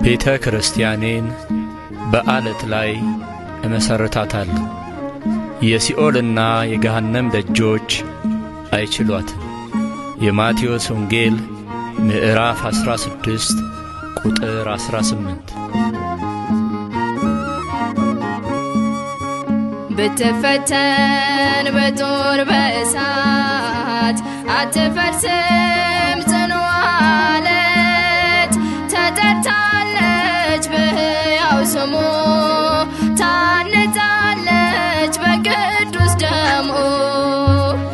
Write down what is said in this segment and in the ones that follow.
ቤተ ክርስቲያኔን በአለት ላይ እመሰርታታለሁ፣ የሲኦልና የገሃነም ደጆች አይችሏትም። የማቴዎስ ወንጌል ምዕራፍ 16 ቁጥር 18። ብትፈተን በጦር በእሳት አትፈርስም ጽኑ አለት። ተጠርታለች በሕያው ስሙ ታንጻለች በቅዱስ ደሙ።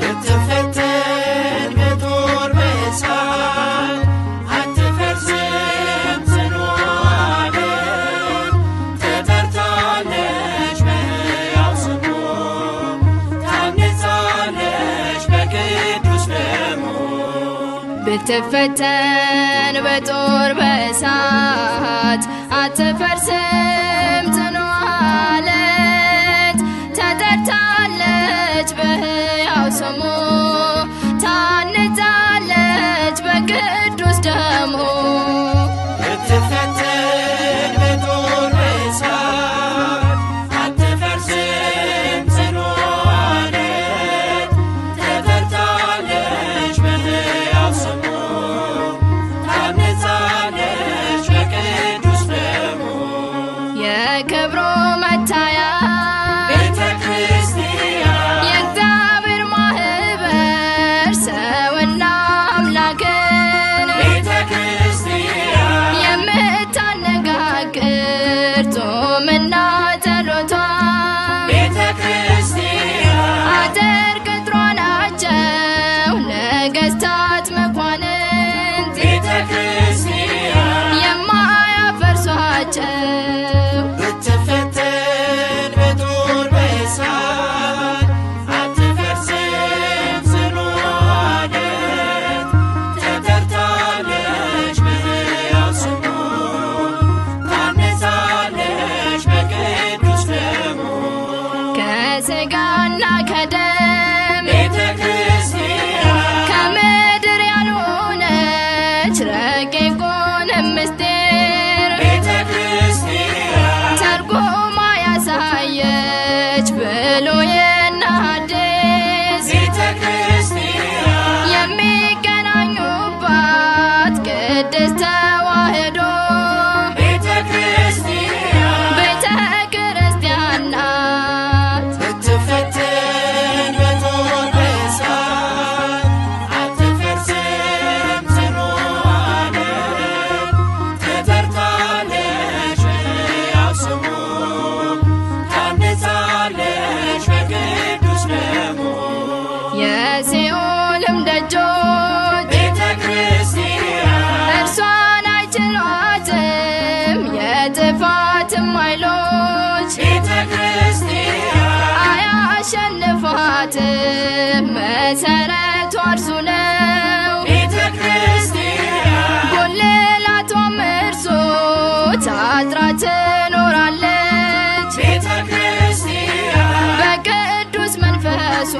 ብትፈተን በጦር በእሳት አትፈርስም ጽኑ አለት። ተጠርታለች በሕያው ስሙ ታንጻለች በቅዱስ ደሙ። ብትፈተን በጦር በእሳት አትፈርስም ጽኑ አለት። ተጠርታለች በሕያው ስሙ ታንጻለች በቅዱስ ደሙ። ብትፈተን በጦር በእሳት አትፈርስም ጽኑ አለት። ተጠርታለች በሕያው ስሙ ታንጻለች በቅዱስ ደሙ። የክብሩ መታያ ቤተ ክርስቲያን የእግዚአብሔር ማህበር ሰውና አምላክን ቤተ ክርስቲያን የምታነጋግር ጾምና ጸሎቷ ቤተ ክርስቲያን አጥር ቅጥሯ ናቸው ነገሥታት መኳንንት ቤተ ክርስቲያን የማያፈርሷቸው። ብትፈተን በጦር በእሳት አትፈርስም ጽኑ አለት። ተጠርታለች በሕያው ስሙ ታንጻለች በቅዱስ ደሙ። ከሥጋና ከደም ቤተ ክርስቲያን ከምድር ያልሆነች ረቂቁንም ምስጢር ቤተ ክርስቲያን ተርጉማ ያሳየች ብሉይና ሐዲስ ቤተ ክርስቲያን የሚገናኙባት ቅድስት ተዋሕዶ ቤተ ክርስቲያን ቤተ ክርስቲያን ናት። ብትፈተን በጦር በእሳት አትፈርስም ጽኑ አለት። ተጠርታለች በሕያው ስሙ ታንጻለች በቅዱስ ደሙ። የሲኦልም ደጆች ቤተ ክርስቲያን እርሷን አይችሏትም፣ የጥፋትም ኃይሎች ቤተ ክርስቲያን አያሸንፏትም። መሠረቷ እርሱ ነው፣ ቤተ ክርስቲያን ጉልላቷም እርሱ ታጥራ ትኖራለች ቤተ ክርስቲያን በቅዱስ መንፈሱ።